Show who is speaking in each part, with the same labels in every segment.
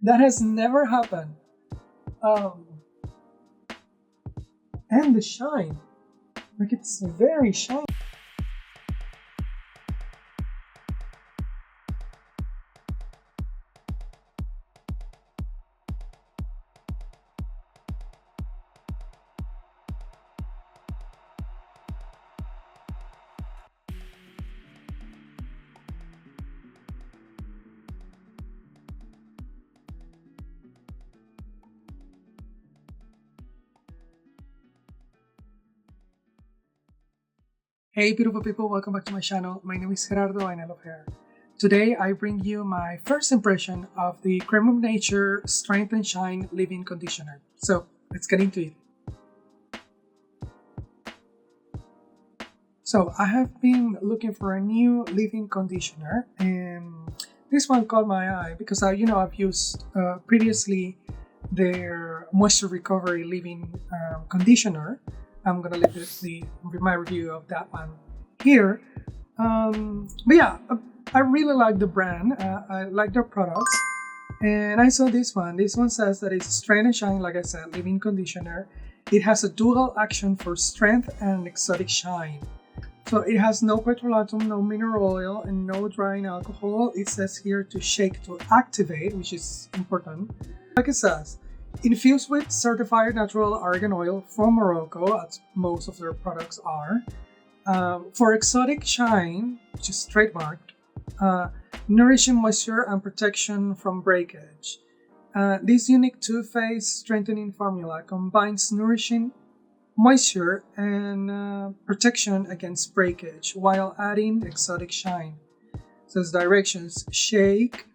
Speaker 1: That has never happened. Um, and the shine, like it's very shiny. Hey beautiful people, welcome back to my channel. My name is Gerardo and I love hair. Today I bring you my first impression of the Creme of Nature Strength and Shine Leave-In Conditioner. So let's get into it. So I have been looking for a new leave-in conditioner and this one caught my eye because I've used previously their moisture recovery leave-in conditioner. I'm gonna leave my review of that one here. But yeah, I really like the brand. I like their products, and I saw this one. This one says that it's Strength and Shine, like I said, leave-in conditioner. It has a dual action for strength and exotic shine. So it has no petrolatum, no mineral oil, and no drying alcohol. It says here to shake to activate, which is important. Like it says, infused with certified natural argan oil from Morocco, as most of their products are, for exotic shine, which is trademarked, nourishing moisture and protection from breakage. This unique two-phase strengthening formula combines nourishing moisture and protection against breakage while adding exotic shine. Says directions: shake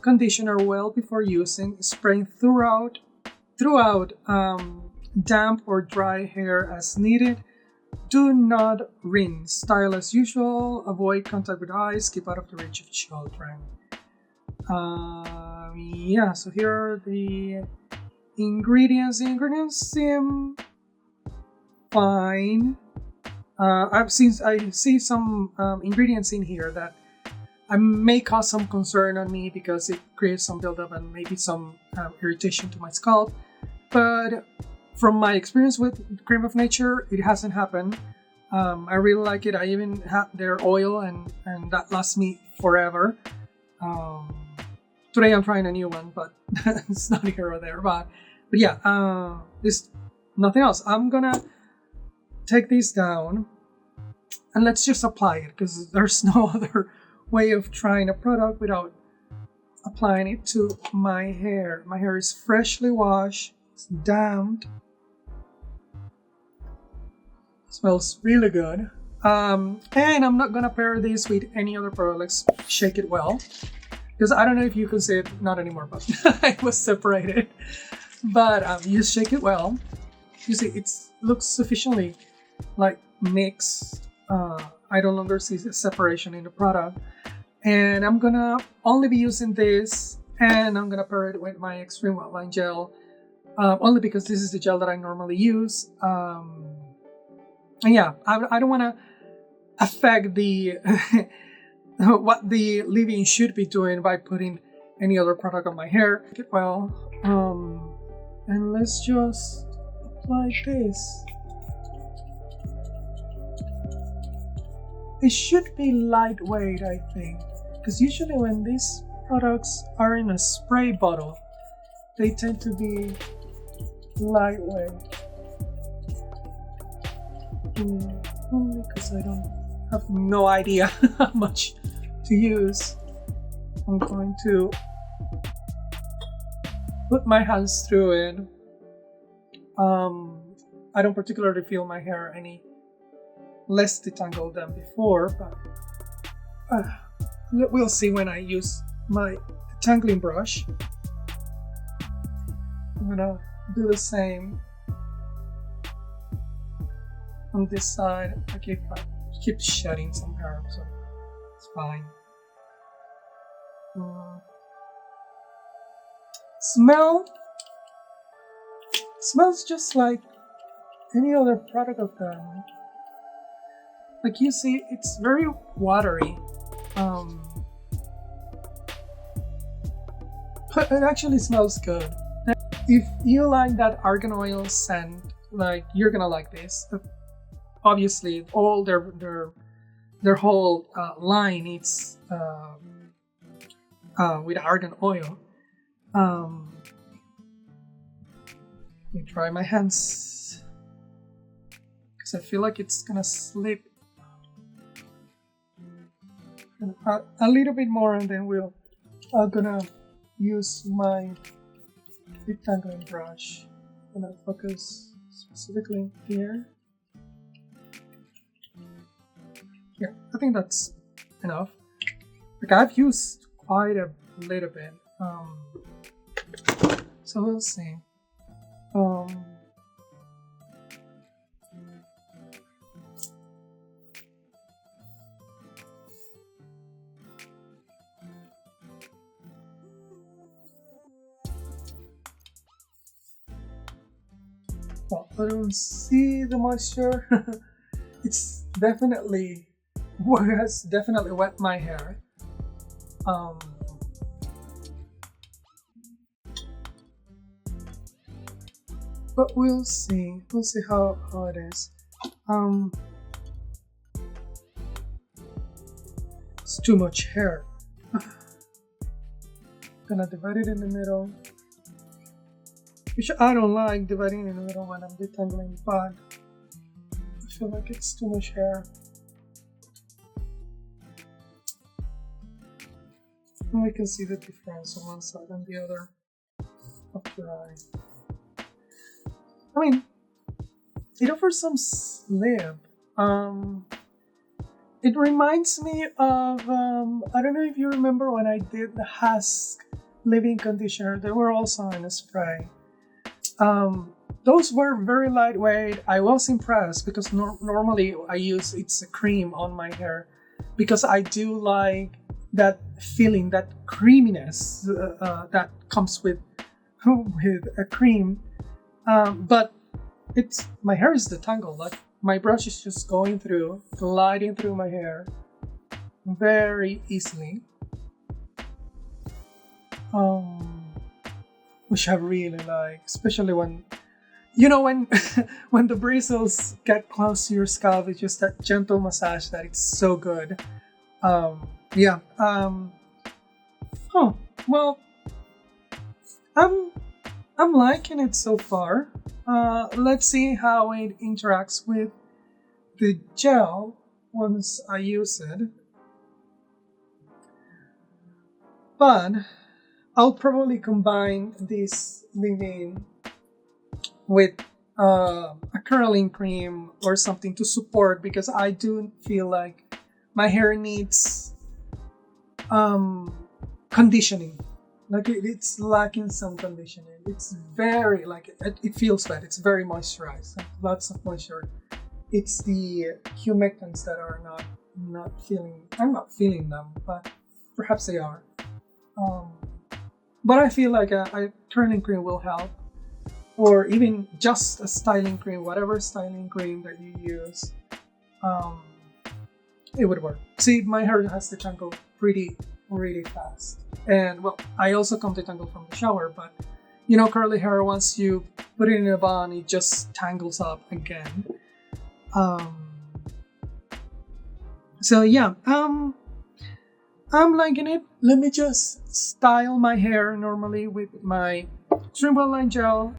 Speaker 1: conditioner well before using, spraying throughout damp or dry hair as needed. Do not rinse. Style as usual. Avoid contact with eyes. Keep out of the reach of children. Yeah, so here are the ingredients. The ingredients seem fine. I see some ingredients in here that may cause some concern on me because it creates some buildup and maybe some irritation to my scalp. But from my experience with Creme of Nature, it hasn't happened. I really like it. I even have their oil and that lasts me forever. Today I'm trying a new one, but it's not here or there. But yeah, there's nothing else. I'm gonna take this down and let's just apply it because there's no other way of trying a product without applying it to my hair. My hair is freshly washed. It's damped. Smells really good. And I'm not gonna pair this with any other product. Let's shake it well. Because I don't know if you can see it, not anymore, but it was separated. But you shake it well. You see, it looks sufficiently like mixed. I no longer see the separation in the product. And I'm gonna only be using this, and I'm gonna pair it with my Extreme Wetline Gel. Only because this is the gel that I normally use. And yeah, I don't want to affect the what the leave-in should be doing by putting any other product on my hair. Well, and let's just apply this. It should be lightweight, I think, because usually when these products are in a spray bottle, they tend to be lightweight. Only because I don't have no idea how much to use. I'm going to put my hands through it. I don't particularly feel my hair any less detangled than before, but we'll see when I use my detangling brush. I'm gonna do the same on this side. I keep shedding some hair, so it's fine. Smells just like any other product of them. Like you see, it's very watery. But it actually smells good. If you like that argan oil scent, like you're gonna like this. Obviously, all their whole line is with argan oil. Let me try my hands because I feel like it's gonna slip. A little bit more, and then I'm gonna use my rectangling brush. I'm gonna focus specifically here. Yeah, I think that's enough. Like I've used quite a little bit. So we'll see. Well, I don't see the moisture. It's definitely has definitely wet my hair. But we'll see. We'll see how it is. It's too much hair. Gonna divide it in the middle. Which I don't like dividing in the middle when I'm detangling, but I feel like it's too much hair. And we can see the difference on one side and the other after I mean, it offers some slip. It reminds me of, I don't know if you remember when I did the Husk leave-in conditioner. They were also in a spray. Those were very lightweight. I was impressed because normally I use it's a cream on my hair because I do like that feeling, that creaminess that comes with a cream. But my hair is detangled. Like my brush is just going through, gliding through my hair very easily. Which I really like, especially when when the bristles get close to your scalp. It's just that gentle massage that it's so good. Yeah. Oh well, I'm liking it so far. Let's see how it interacts with the gel once I use it. But I'll probably combine this leave-in with a curling cream or something to support, because I do feel like my hair needs conditioning. Like it's lacking some conditioning. It's very it feels wet. It's very moisturized. Lots of moisture. It's the humectants that are not feeling. I'm not feeling them, but perhaps they are. But I feel like a curling cream will help, or even just a styling cream, whatever styling cream that you use, it would work. See, my hair has to tangle really fast. And well, I also come detangle from the shower, but curly hair, once you put it in a bun, it just tangles up again. So yeah, I'm liking it. Let me just style my hair normally with my Extreme Line Gel.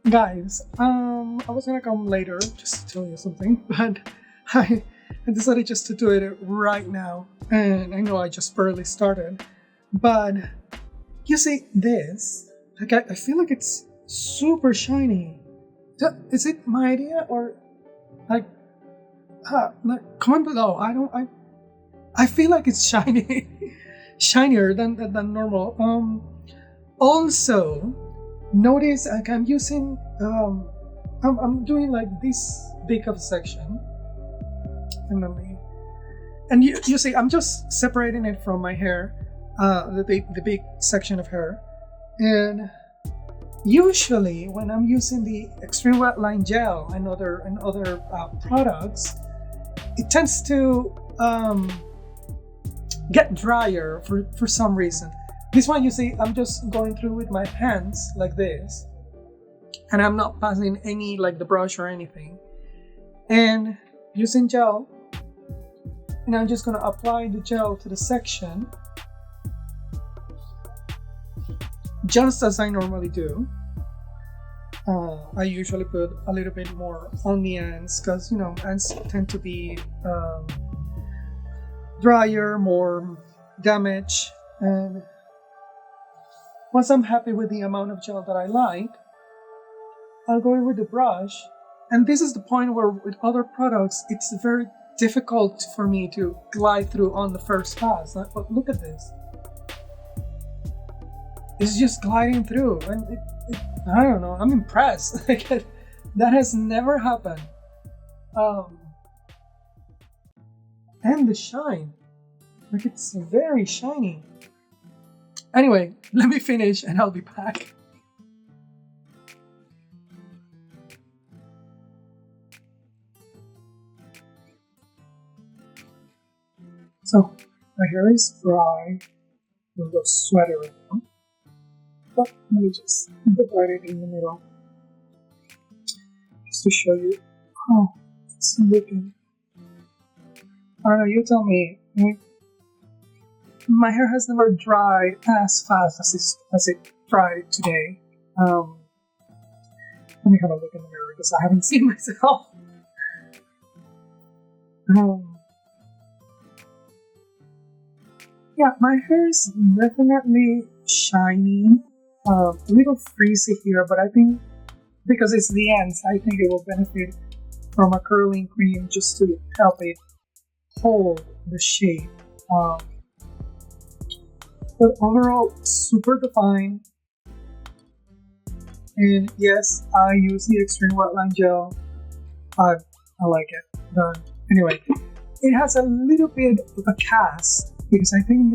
Speaker 1: Guys, I was gonna come later just to tell you something, but I decided just to do it right now, and I know I just barely started, but you see this, like I feel like it's super shiny. Is it my idea, or like comment below? I feel like it's shiny, shinier than normal. Also, notice like I'm using I'm doing like this big of a section, definitely. And you see, I'm just separating it from my hair, the big section of hair. And usually, when I'm using the extreme wet line gel and other products, it tends to get drier for some reason. This one, you see, I'm just going through with my hands like this, and I'm not passing any like the brush or anything. And using gel, and I'm just going to apply the gel to the section just as I normally do. I usually put a little bit more on the ends because, you know, ends tend to be drier, more damaged. And once I'm happy with the amount of gel that I like, I'll go in with the brush. And this is the point where with other products, it's very difficult for me to glide through on the first pass. But look at this. It's just gliding through, and I don't know, I'm impressed. Like, that has never happened. And the shine, like, it's very shiny. Anyway, let me finish and I'll be back. So, my hair is dry, a little sweaty right now. But let me just divide it in the middle, just to show you how it's looking. I don't know, you tell me. My hair has never dried as fast as it dried today. Let me have a look in the mirror because I haven't seen myself. Yeah, my hair is definitely shiny. A little frizzy here, but I think because it's the ends, I think it will benefit from a curling cream just to help it hold the shape. But overall, super defined. And yes, I use the extreme wet line gel. I like it. But anyway, it has a little bit of a cast because I think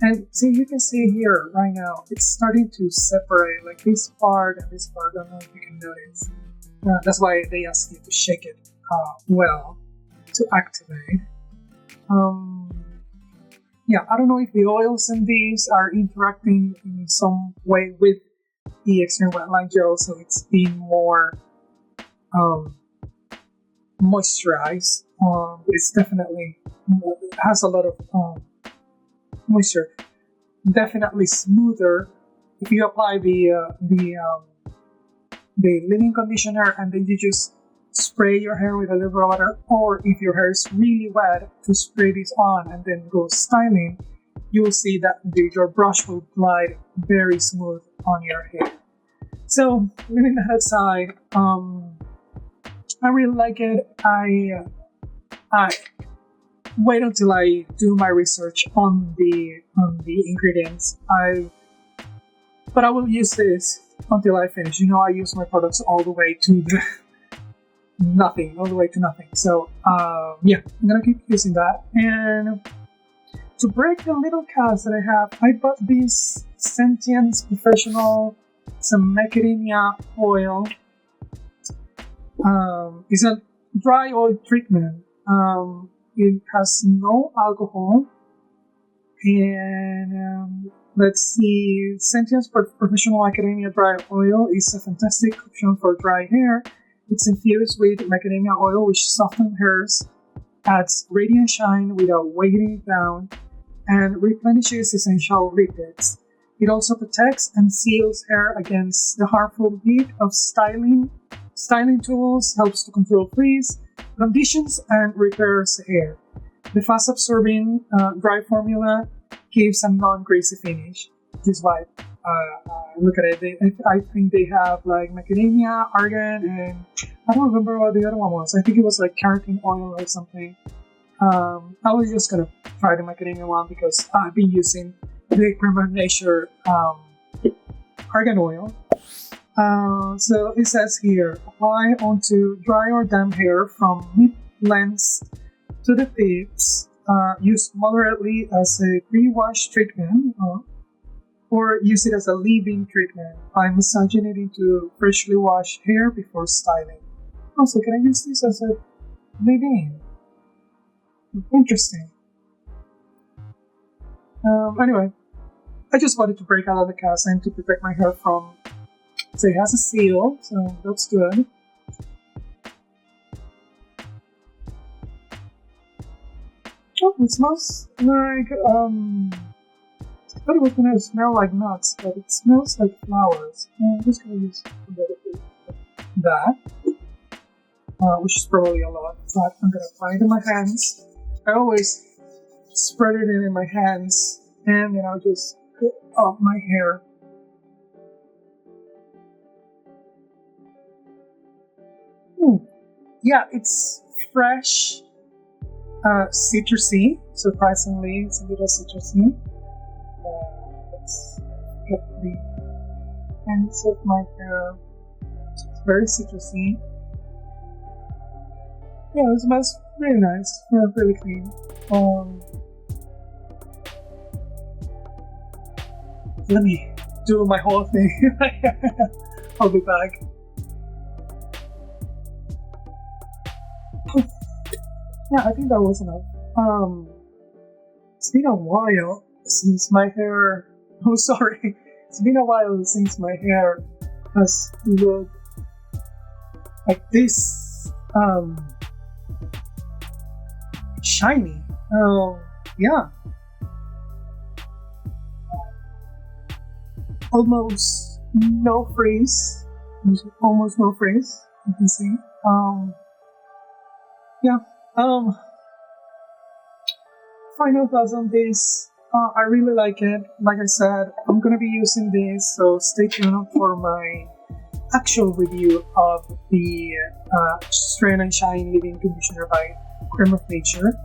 Speaker 1: and see, you can see here right now, it's starting to separate, like this part and this part. I don't know if you can notice. That's why they ask you to shake it well to activate. Yeah, I don't know if the oils in these are interacting in some way with the extreme wet line gel, so it's being more moisturized. It's definitely, it has a lot of moisture. Definitely smoother if you apply the leave-in conditioner and then you just spray your hair with a little water, or if your hair is really wet, to spray this on and then go styling. You will see that your brush will glide very smooth on your hair. So leaving that aside, I really like it. I wait until I do my research on the ingredients. But I will use this until I finish. You know, I use my products all the way to nothing. So yeah, I'm gonna keep using that. And to break the little cast that I have, I bought this Sentience Professional some macadamia oil. It's a dry oil treatment. It has no alcohol, and let's see, Sentience Professional Macadamia Dry Oil is a fantastic option for dry hair. It's infused with macadamia oil, which softens hairs, adds radiant shine without weighing it down, and replenishes essential lipids. It also protects and seals hair against the harmful heat of styling tools, helps to control frizz, conditions, and repairs hair. The fast-absorbing dry formula gives a non-greasy finish. This is why look at it. I think they have like macadamia, argan, and I don't remember what the other one was. I think it was like keratin oil or something. I was just gonna try the macadamia one because I've been using the Creme of Nature argan oil. So it says here, apply onto dry or damp hair from mid-lengths to the tips. Use moderately as a pre-wash treatment, or use it as a leave-in treatment by massaging it into freshly washed hair before styling. Also, can I use this as a leave-in? Interesting. Anyway, I just wanted to break out of the cast and to protect my hair from. So it has a seal, so that's good. Oh, it smells like I thought it was gonna smell like nuts, but it smells like flowers. I'm just gonna use a little bit of that, which is probably a lot. But I'm gonna apply it in my hands. I always spread it in my hands, and then I'll just put up my hair. Yeah, it's fresh, citrusy. Surprisingly, it's a little citrusy. Let's get the ends of my hair. It's very citrusy. Yeah, it smells really nice. Really clean. Let me do my whole thing. I'll be back. Yeah, I think that was enough. It's been a while since my hair. Oh, sorry. It's been a while since my hair has looked like this. Shiny. Yeah. Almost no frizz. Almost no frizz. You can see. Yeah. Final thoughts on this. I really like it. Like I said, I'm gonna be using this, so stay tuned for my actual review of the Strenght and Shine Leave-In Conditioner by Creme of Nature.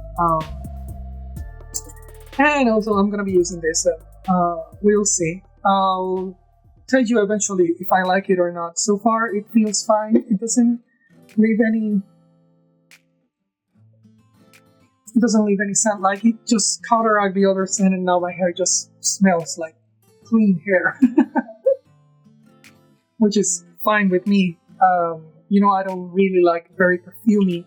Speaker 1: And also, I'm gonna be using this. We'll see. I'll tell you eventually if I like it or not. So far, it feels fine. It doesn't leave any. It doesn't leave any scent. Like it just counteracts the other scent, and now my hair just smells like clean hair, which is fine with me. I don't really like very perfumey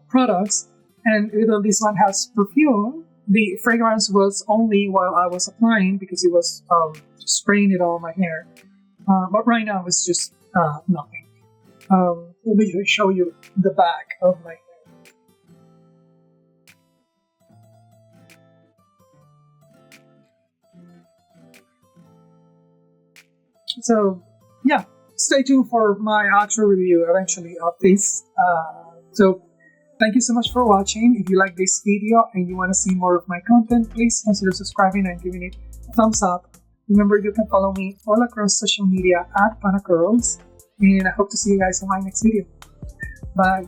Speaker 1: products, and even though this one has perfume, the fragrance was only while I was applying because it was spraying it on my hair. But right now it's just nothing. Let me just show you the back of my hair. So, yeah, stay tuned for my actual review eventually of this. So, thank you so much for watching. If you like this video and you want to see more of my content, please consider subscribing and giving it a thumbs up. Remember, you can follow me all across social media at Panacurls, and I hope to see you guys in my next video. Bye.